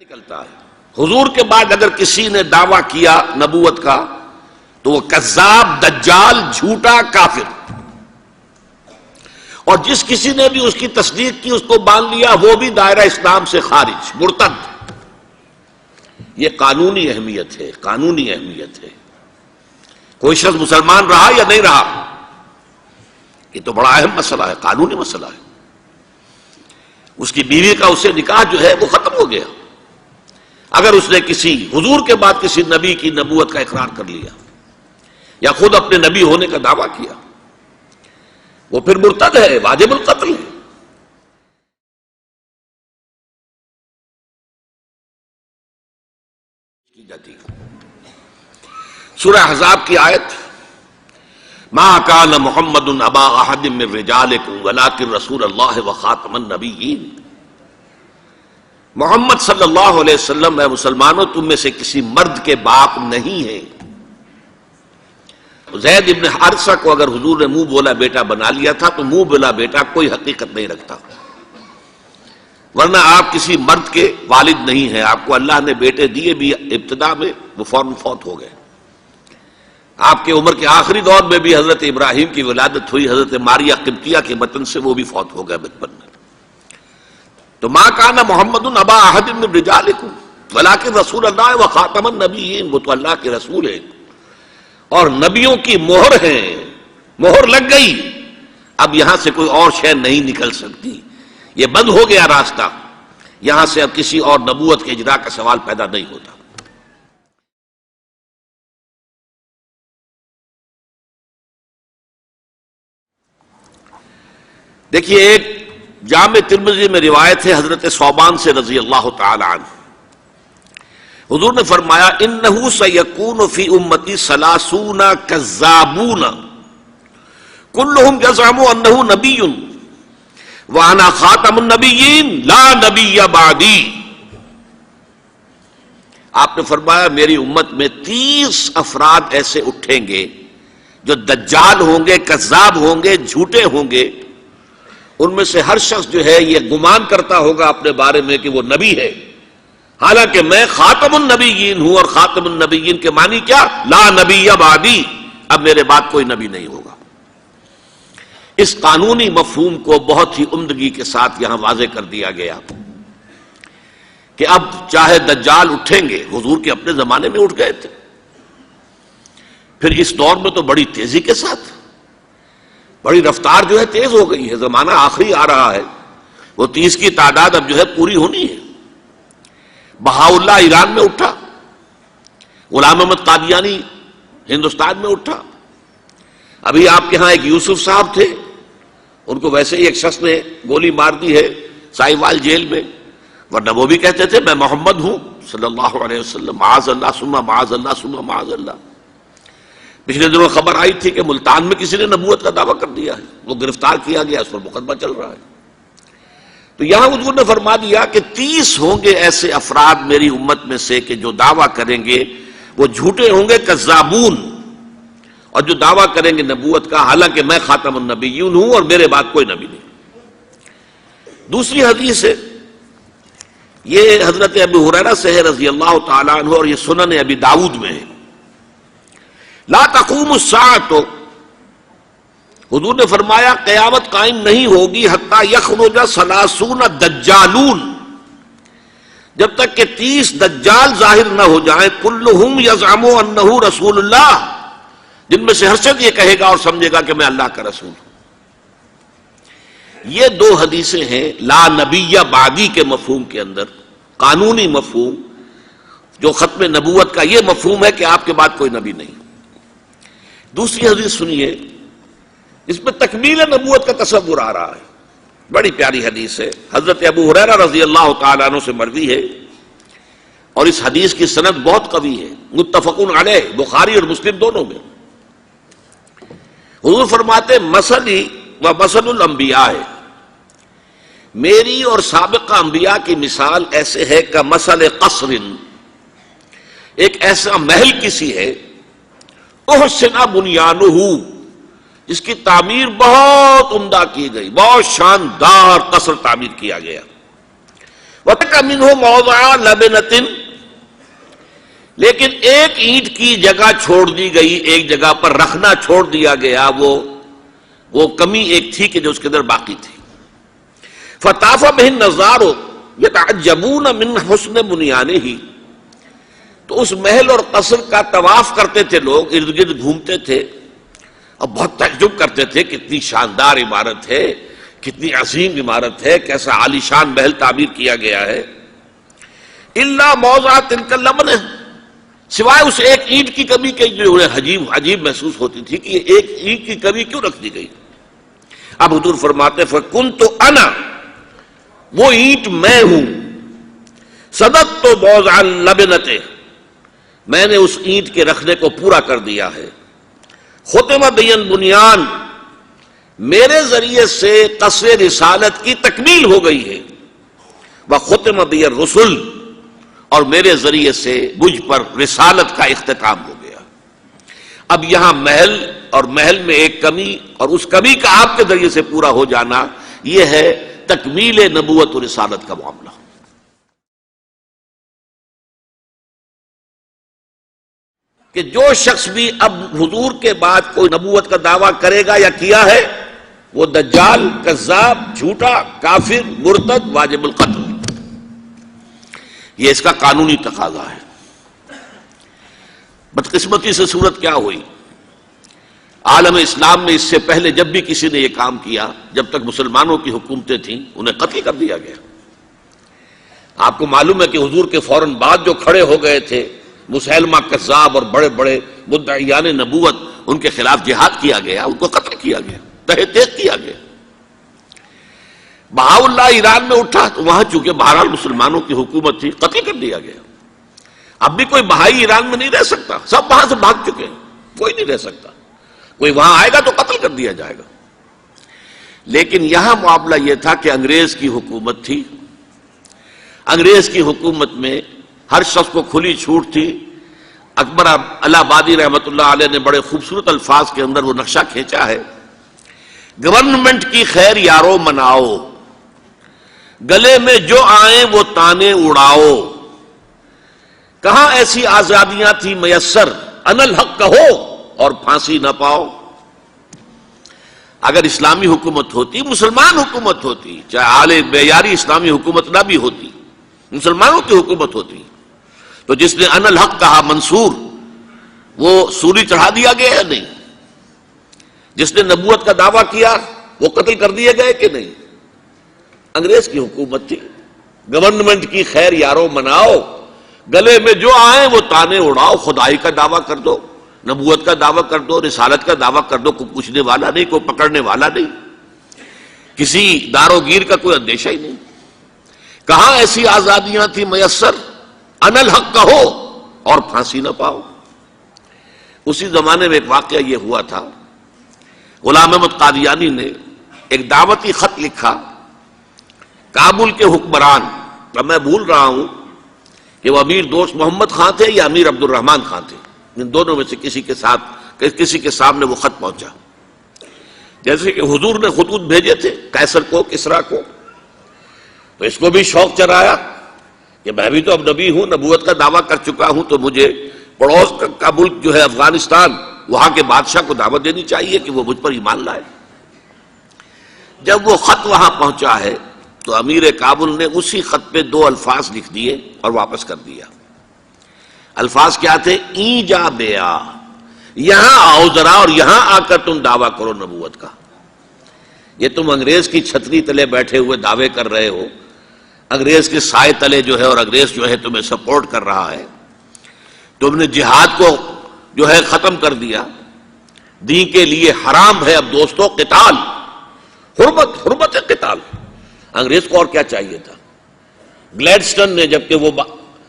نکلتا ہے حضور کے بعد اگر کسی نے دعویٰ کیا نبوت کا تو وہ کذاب، دجال، جھوٹا، کافر، اور جس کسی نے بھی اس کی تصدیق کی، اس کو باندھ لیا، وہ بھی دائرہ اسلام سے خارج، مرتد۔ یہ قانونی اہمیت ہے، قانونی اہمیت ہے۔ کوئی شخص مسلمان رہا یا نہیں رہا، یہ تو بڑا اہم مسئلہ ہے، قانونی مسئلہ ہے۔ اس کی بیوی کا اس سے نکاح جو ہے وہ ختم ہو گیا اگر اس نے کسی حضور کے بعد کسی نبی کی نبوت کا اقرار کر لیا یا خود اپنے نبی ہونے کا دعویٰ کیا، وہ پھر مرتد ہے، واجب القتل ہے۔ سورہ احزاب کی آیت ما کان محمد ابا احد من رجالکم ولکن رسول اللہ وخاتم النبیین۔ محمد صلی اللہ علیہ وسلم، اے مسلمانوں، تم میں سے کسی مرد کے باپ نہیں ہیں۔ زید ابن حارثہ کو اگر حضور نے منہ بولا بیٹا بنا لیا تھا تو منہ بولا بیٹا کوئی حقیقت نہیں رکھتا، ورنہ آپ کسی مرد کے والد نہیں ہیں۔ آپ کو اللہ نے بیٹے دیے بھی ابتدا میں، وہ فوراً فوت ہو گئے۔ آپ کے عمر کے آخری دور میں بھی حضرت ابراہیم کی ولادت ہوئی، حضرت ماریہ قبطیہ کے بطن سے، وہ بھی فوت ہو گئے بچپن میں۔ تو ما کان محمد ابا احد من رجالکم ولکن رسول اللہ وخاتم النبیین، وہ تو اللہ کے رسول ہیں اور نبیوں کی مہر ہیں، مہر لگ گئی، اب یہاں سے کوئی اور شے نہیں نکل سکتی، یہ بند ہو گیا راستہ، یہاں سے اب کسی اور نبوت کے اجرا کا سوال پیدا نہیں ہوتا۔ دیکھیے، ایک جامع ترمذی میں روایت ہے حضرت ثوبان سے رضی اللہ تعالی عنہ، حضور نے فرمایا انہ سیکون فی امتی 30 کذابون کلہم یزعم انہ نبی وانا خاتم النبیین لا نبی بعدی۔ آپ نے فرمایا میری امت میں 30 افراد ایسے اٹھیں گے جو دجال ہوں گے، کذاب ہوں گے، جھوٹے ہوں گے۔ ان میں سے ہر شخص جو ہے یہ گمان کرتا ہوگا اپنے بارے میں کہ وہ نبی ہے، حالانکہ میں خاتم النبیین ہوں، اور خاتم النبیین کے معنی کیا؟ لا نبی بعدی، اب میرے بعد کوئی نبی نہیں ہوگا۔ اس قانونی مفہوم کو بہت ہی عمدگی کے ساتھ یہاں واضح کر دیا گیا کہ اب چاہے دجال اٹھیں گے، حضور کے اپنے زمانے میں اٹھ گئے تھے، پھر اس دور میں تو بڑی تیزی کے ساتھ، بڑی رفتار جو ہے تیز ہو گئی ہے، زمانہ آخری آ رہا ہے، وہ 30 کی تعداد اب جو ہے پوری ہونی ہے۔ بہاءاللہ ایران میں اٹھا، غلام احمد قادیانی ہندوستان میں اٹھا، ابھی آپ کے ہاں ایک یوسف صاحب تھے، ان کو ویسے ہی ایک شخص نے گولی مار دی ہے سائیوال جیل میں، ورنہ وہ بھی کہتے تھے میں محمد ہوں صلی اللہ علیہ وسلم، معاذ اللہ ثم معاذ اللہ ثم معاذ اللہ۔ پچھلے دنوں خبر آئی تھی کہ ملتان میں کسی نے نبوت کا دعویٰ کر دیا ہے، وہ گرفتار کیا گیا، اس پر مقدمہ چل رہا ہے۔ تو یہاں حضور نے فرما دیا کہ 30 ہوں گے ایسے افراد میری امت میں سے کہ جو دعویٰ کریں گے، وہ جھوٹے ہوں گے، کذابون، اور جو دعویٰ کریں گے نبوت کا، حالانکہ میں خاتم النبیین ہوں اور میرے بعد کوئی نبی نہیں۔ دوسری حدیث ہے، یہ حضرت ابو ہریرہ سے ہے رضی اللہ تعالیٰ عنہ، اور یہ سنن ابی داؤد میں ہے۔ لا تقوم الساعۃ، حضور نے فرمایا قیامت قائم نہیں ہوگی حتی یخرج 30 دجالون، جب تک کہ 30 دجال ظاہر نہ ہو جائیں، کلہم یزعم انہ رسول اللہ، جن میں سے ہر شخص یہ کہے گا اور سمجھے گا کہ میں اللہ کا رسول ہوں۔ یہ 2 حدیثیں ہیں لا نبی بعدی کے مفہوم کے اندر، قانونی مفہوم، جو ختم نبوت کا یہ مفہوم ہے کہ آپ کے بعد کوئی نبی نہیں۔ دوسری حدیث سنیے، اس میں تکمیل نبوت کا تصور آ رہا ہے، بڑی پیاری حدیث ہے، حضرت ابو ہریرہ رضی اللہ تعالیٰ عنہ سے مروی ہے، اور اس حدیث کی سند بہت قوی ہے، متفقن علیہ، بخاری اور مسلم دونوں میں۔ حضور فرماتے مثلی و مثل الانبیاء، میری اور سابقہ انبیاء کی مثال ایسے ہے کہ مثل قصر، ایک ایسا محل کسی ہے، احسن بنیانہ، جس کی تعمیر بہت عمدہ کی گئی، بہت شاندار قصر تعمیر کیا گیا، وَتَرَكَ مِنْهُ مَوْضِعَ لَبْنَةٍ، لیکن ایک اینٹ کی جگہ چھوڑ دی گئی، ایک جگہ پر رکھنا چھوڑ دیا گیا، وہ کمی ایک تھی کہ جو اس کے اندر باقی تھی۔ فَطَافَ بِهِ النَّظَارُ يَتَعَجَّبُونَ مِنْ حُسْنِ بُنْيَانِهِ، تو اس محل اور قصر کا طواف کرتے تھے لوگ، ارد گرد گھومتے تھے اور بہت تعجب کرتے تھے، کتنی شاندار عمارت ہے، کتنی عظیم عمارت ہے، کیسا عالیشان محل تعبیر کیا گیا ہے۔ إِلَّا مَوْضِعَ تِلْكَ اللَّبْنَةِ، سوائے اس ایک اینٹ کی کمی کے جو انہیں عجیب محسوس ہوتی تھی کہ یہ ایک اینٹ کی کمی کیوں رکھ دی گئی۔ اب حضور فرماتے فَكُنْتُ أَنَا، وہ اینٹ میں ہوں، صَدَدْتُ مَوْضِعَ اللَّبْنَةِ، میں نے اس اینٹ کے رکھنے کو پورا کر دیا ہے۔ خُتِمَ بِيَ الْبُنْيَانُ، میرے ذریعے سے قصر رسالت کی تکمیل ہو گئی ہے۔ وَخُتِمَ بِيَ الرُّسُلُ، اور میرے ذریعے سے مجھ پر رسالت کا اختتام ہو گیا۔ اب یہاں محل اور محل میں ایک کمی اور اس کمی کا آپ کے ذریعے سے پورا ہو جانا، یہ ہے تکمیل نبوت و رسالت کا معاملہ۔ کہ جو شخص بھی اب حضور کے بعد کوئی نبوت کا دعویٰ کرے گا یا کیا ہے، وہ دجال، کذاب، جھوٹا، کافر، مرتد، واجب القتل، یہ اس کا قانونی تقاضا ہے۔ بدقسمتی سے صورت کیا ہوئی، عالم اسلام میں اس سے پہلے جب بھی کسی نے یہ کام کیا، جب تک مسلمانوں کی حکومتیں تھیں، انہیں قتل کر دیا گیا۔ آپ کو معلوم ہے کہ حضور کے فوراً بعد جو کھڑے ہو گئے تھے مسیلمہ کذاب اور بڑے بڑے مدعیان نبوت، ان کے خلاف جہاد کیا گیا، ان کو قتل کیا گیا، تہہ تیغ کیا گیا۔ بہاء اللہ ایران میں اٹھا تو وہاں چونکہ بہرحال مسلمانوں کی حکومت تھی، قتل کر دیا گیا۔ اب بھی کوئی بہائی ایران میں نہیں رہ سکتا، سب وہاں سے بھاگ چکے ہیں، کوئی نہیں رہ سکتا، کوئی وہاں آئے گا تو قتل کر دیا جائے گا۔ لیکن یہاں معاملہ یہ تھا کہ انگریز کی حکومت تھی، انگریز کی حکومت میں ہر شخص کو کھلی چھوٹ تھی۔ اکبر الہ آبادی رحمۃ اللہ علیہ نے بڑے خوبصورت الفاظ کے اندر وہ نقشہ کھینچا ہے، گورنمنٹ کی خیر یارو مناؤ، گلے میں جو آئیں وہ تانے اڑاؤ، کہاں ایسی آزادیاں تھی میسر، ان الحق کہو اور پھانسی نہ پاؤ۔ اگر اسلامی حکومت ہوتی، مسلمان حکومت ہوتی، چاہے اعلی معیاری اسلامی حکومت نہ بھی ہوتی، مسلمانوں کی حکومت ہوتی، تو جس نے ان الحق کہا منصور، وہ سولی چڑھا دیا گیا یا نہیں؟ جس نے نبوت کا دعویٰ کیا وہ قتل کر دیے گئے کہ نہیں؟ انگریز کی حکومت تھی، گورنمنٹ کی خیر یارو مناؤ، گلے میں جو آئیں وہ تانے اڑاؤ، خدائی کا دعویٰ کر دو، نبوت کا دعویٰ کر دو، رسالت کا دعویٰ کر دو، کوئی پوچھنے والا نہیں، کوئی پکڑنے والا نہیں، کسی دار و گیر کا کوئی اندیشہ ہی نہیں۔ کہاں ایسی آزادیاں تھی میسر، ان الحق کہو اور پھانسی نہ پاؤ۔ اسی زمانے میں ایک واقعہ یہ ہوا تھا، غلام احمد قادیانی نے ایک دعوتی خط لکھا کابل کے حکمران، اب میں بھول رہا ہوں کہ وہ امیر دوست محمد خان تھے یا امیر عبد الرحمن خان تھے، ان دونوں میں سے کسی کے سامنے وہ خط پہنچا، جیسے کہ حضور نے خطوط بھیجے تھے قیصر کو، کسریٰ کو، تو اس کو بھی شوق چرایا کہ میں بھی تو اب نبی ہوں، نبوت کا دعویٰ کر چکا ہوں، تو مجھے پڑوس کا ملک جو ہے افغانستان، وہاں کے بادشاہ کو دعوت دینی چاہیے کہ وہ مجھ پر ایمان لائے۔ جب وہ خط وہاں پہنچا ہے تو امیر کابل نے اسی خط پہ 2 الفاظ لکھ دیے اور واپس کر دیا۔ الفاظ کیا تھے؟ این جا بیا، یہاں آؤ ذرا اور یہاں آ کر تم دعویٰ کرو نبوت کا۔ یہ تم انگریز کی چھتری تلے بیٹھے ہوئے دعوے کر رہے ہو، انگریز کے سائے تلے جو ہے، اور انگریز جو ہے تمہیں سپورٹ کر رہا ہے، تم نے جہاد کو جو ہے ختم کر دیا، دین کے لیے حرام ہے اب دوستو قتال، حرمت قتال۔ انگریز کو اور کیا چاہیے تھا؟ گلیڈسٹن نے، جبکہ وہ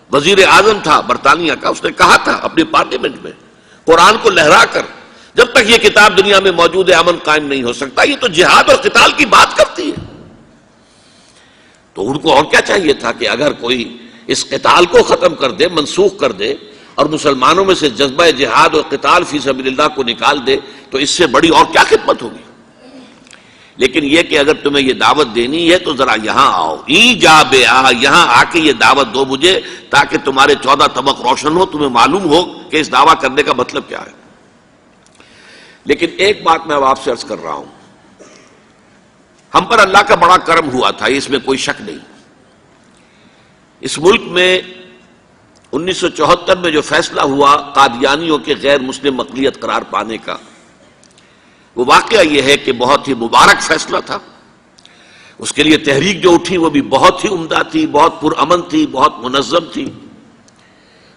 وزیر اعظم تھا برطانیہ کا، اس نے کہا تھا اپنی پارلیمنٹ میں قرآن کو لہرا کر، جب تک یہ کتاب دنیا میں موجود ہے امن قائم نہیں ہو سکتا، یہ تو جہاد اور قتال کی بات کرتی ہے۔ تو ان کو اور کیا چاہیے تھا کہ اگر کوئی اس قتال کو ختم کر دے، منسوخ کر دے، اور مسلمانوں میں سے جذبہ جہاد اور قتال فی سبیل اللہ کو نکال دے، تو اس سے بڑی اور کیا خدمت ہوگی؟ لیکن یہ کہ اگر تمہیں یہ دعوت دینی ہے تو ذرا یہاں آؤ، ایجاب یہاں آ کے یہ دعوت دو مجھے، تاکہ تمہارے 14 طبق روشن ہو، تمہیں معلوم ہو کہ اس دعویٰ کرنے کا مطلب کیا ہے۔ لیکن ایک بات میں اب آپ سے عرض کر رہا ہوں، ہم پر اللہ کا بڑا کرم ہوا تھا، اس میں کوئی شک نہیں۔ اس ملک میں 1974 میں جو فیصلہ ہوا قادیانیوں کے غیر مسلم اقلیت قرار پانے کا، وہ واقعہ یہ ہے کہ بہت ہی مبارک فیصلہ تھا۔ اس کے لیے تحریک جو اٹھی وہ بھی بہت ہی عمدہ تھی، بہت پرامن تھی، بہت منظم تھی۔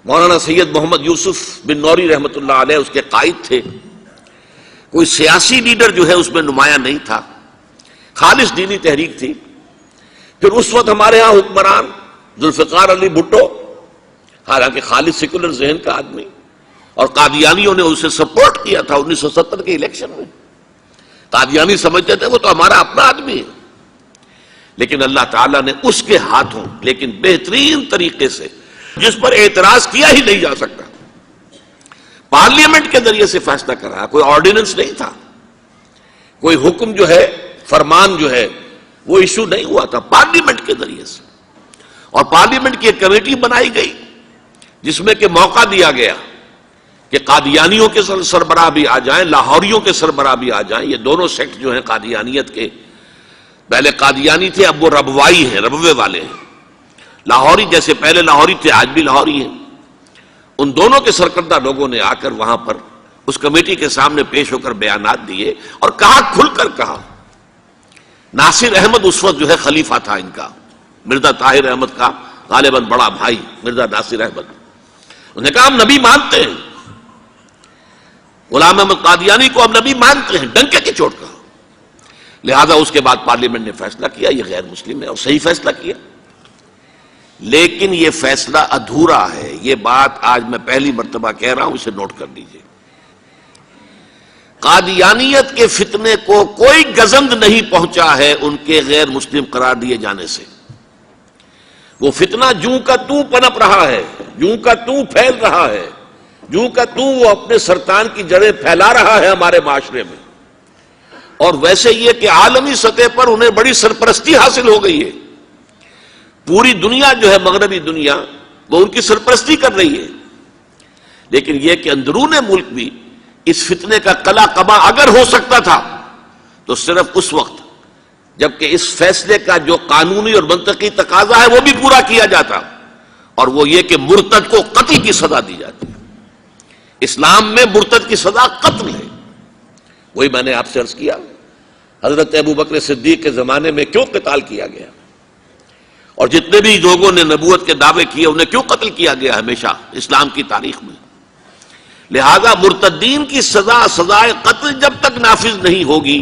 مولانا سید محمد یوسف بن نوری رحمۃ اللہ علیہ اس کے قائد تھے۔ کوئی سیاسی لیڈر جو ہے اس میں نمایاں نہیں تھا، خالص دینی تحریک تھی۔ پھر اس وقت ہمارے ہاں حکمران ذوالفقار علی بھٹو، حالانکہ خالص سیکولر ذہن کا آدمی، اور قادیانیوں نے اسے سپورٹ کیا تھا 1970 کے الیکشن میں۔ قادیانی سمجھتے تھے وہ تو ہمارا اپنا آدمی ہے، لیکن اللہ تعالیٰ نے اس کے ہاتھوں لیکن بہترین طریقے سے، جس پر اعتراض کیا ہی نہیں جا سکتا، پارلیمنٹ کے ذریعے سے فیصلہ کرا۔ کوئی آرڈیننس نہیں تھا، کوئی حکم جو ہے، فرمان جو ہے وہ ایشو نہیں ہوا تھا، پارلیمنٹ کے ذریعے سے۔ اور پارلیمنٹ کی ایک کمیٹی بنائی گئی جس میں کہ موقع دیا گیا کہ قادیانیوں کے سربراہ بھی آ جائیں، لاہوریوں کے سربراہ بھی آ جائیں۔ یہ دونوں سیکٹ جو ہیں قادیانیت کے، پہلے قادیانی تھے، اب وہ ربوائی ہیں، ربوے والے ہیں۔ لاہوری جیسے پہلے لاہوری تھے، آج بھی لاہوری ہیں۔ ان دونوں کے سرکردہ لوگوں نے آ کر وہاں پر اس کمیٹی کے سامنے پیش ہو کر بیانات دیے اور کہا، کھل کر کہا۔ ناصر احمد اس وقت جو ہے خلیفہ تھا ان کا، مرزا طاہر احمد کا غالباً بڑا بھائی مرزا ناصر احمد۔ انہوں نے کہا ہم نبی مانتے ہیں، غلام احمد قادیانی کو ہم نبی مانتے ہیں، ڈنکے کی چوٹ کہا۔ لہذا اس کے بعد پارلیمنٹ نے فیصلہ کیا یہ غیر مسلم ہے، اور صحیح فیصلہ کیا۔ لیکن یہ فیصلہ ادھورا ہے، یہ بات آج میں پہلی مرتبہ کہہ رہا ہوں، اسے نوٹ کر لیجیے۔ قادیانیت کے فتنے کو کوئی گزند نہیں پہنچا ہے ان کے غیر مسلم قرار دیے جانے سے۔ وہ فتنہ جوں کا توں پنپ رہا ہے، جوں کا توں پھیل رہا ہے، جوں کا توں وہ اپنے سرطان کی جڑیں پھیلا رہا ہے ہمارے معاشرے میں۔ اور ویسے یہ کہ عالمی سطح پر انہیں بڑی سرپرستی حاصل ہو گئی ہے، پوری دنیا جو ہے، مغربی دنیا، وہ ان کی سرپرستی کر رہی ہے۔ لیکن یہ کہ اندرون ملک بھی اس فتنے کا قلع قبا اگر ہو سکتا تھا تو صرف اس وقت جبکہ اس فیصلے کا جو قانونی اور منطقی تقاضا ہے وہ بھی پورا کیا جاتا، اور وہ یہ کہ مرتد کو قتل کی سزا دی جاتی ہے۔ اسلام میں مرتد کی سزا قتل ہے۔ وہی میں نے آپ سے عرض کیا، حضرت ابوبکر صدیق کے زمانے میں کیوں قتال کیا گیا، اور جتنے بھی لوگوں نے نبوت کے دعوے کیے انہیں کیوں قتل کیا گیا ہمیشہ اسلام کی تاریخ میں۔ لہذا مرتدین کی سزا، سزائے قتل جب تک نافذ نہیں ہوگی،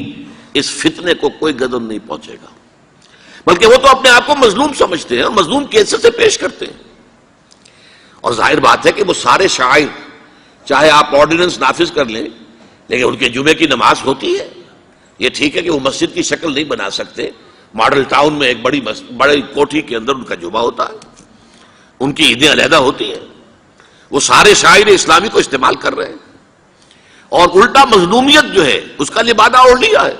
اس فتنے کو کوئی گدن نہیں پہنچے گا۔ بلکہ وہ تو اپنے آپ کو مظلوم سمجھتے ہیں اور مظلوم کی حیثیت سے پیش کرتے ہیں۔ اور ظاہر بات ہے کہ وہ سارے شاعر، چاہے آپ آرڈیننس نافذ کر لیں، لیکن ان کے جمعے کی نماز ہوتی ہے۔ یہ ٹھیک ہے کہ وہ مسجد کی شکل نہیں بنا سکتے، ماڈل ٹاؤن میں ایک بڑی کوٹھی کے اندر ان کا جمعہ ہوتا ہے، ان کی عیدیں علیحدہ ہوتی ہیں۔ وہ سارے شاعر اسلامی کو استعمال کر رہے ہیں، اور الٹا مظلومیت جو ہے اس کا لبادہ اوڑھ لیا ہے۔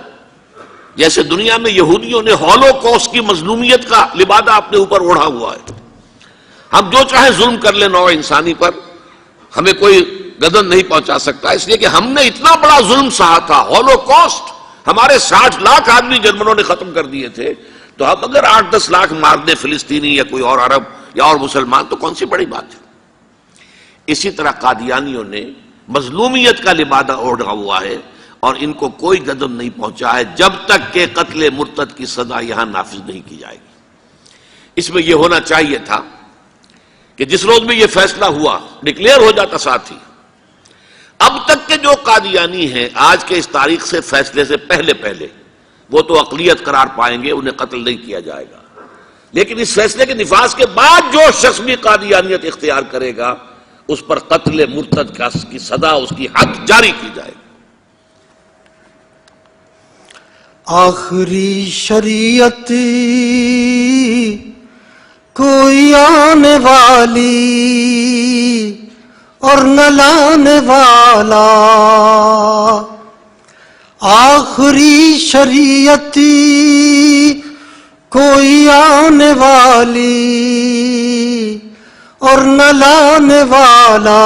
جیسے دنیا میں یہودیوں نے ہولوکوسٹ کی مظلومیت کا لبادہ اپنے اوپر اوڑھا ہوا ہے۔ ہم جو چاہے ظلم کر لیں نوع انسانی پر، ہمیں کوئی گدن نہیں پہنچا سکتا، اس لیے کہ ہم نے اتنا بڑا ظلم سہا تھا، ہولوکوسٹ، ہمارے 60 لاکھ آدمی جرمنوں نے ختم کر دیے تھے، تو اب اگر 8-10 لاکھ مار دیں فلسطینی یا کوئی اور عرب یا اور مسلمان تو کون سی بڑی بات ہے۔ اسی طرح قادیانیوں نے مظلومیت کا لبادہ اوڑھا ہوا ہے، اور ان کو کوئی گدن نہیں پہنچا ہے جب تک کہ قتل مرتد کی سزا یہاں نافذ نہیں کی جائے گی۔ اس میں یہ ہونا چاہیے تھا کہ جس روز میں یہ فیصلہ ہوا، ڈکلیئر ہو جاتا ساتھ ہی، اب تک کے جو قادیانی ہیں آج کے اس تاریخ سے فیصلے سے پہلے وہ تو اقلیت قرار پائیں گے، انہیں قتل نہیں کیا جائے گا۔ لیکن اس فیصلے کے نفاذ کے بعد جو شخص بھی قادیانیت اختیار کرے گا اس پر قتل مرتد کی سزا، اس کی حد جاری کی جائے گی۔ آخری شریعت کوئی آنے والی اور نہ لانے والا، آخری شریعتی کوئی آنے والی اور نہ لانے والا،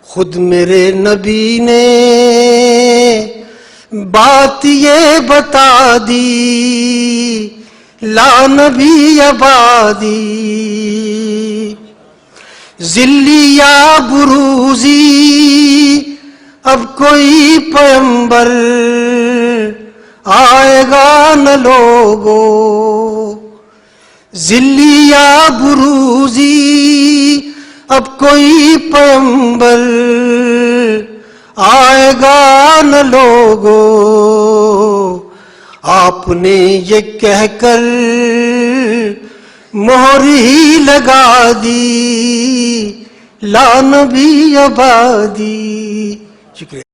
خود میرے نبی نے بات یہ بتا دی، لا نبی آبادی، ذلی یا بروزی اب کوئی پیغمبر آئے گا نہ لوگو، ذلی یا بروزی اب کوئی پیغمبر آئے گا نہ لوگو، آپ نے یہ کہہ کر مہر ہی لگا دی، لا نبی آبادی۔ شکریہ۔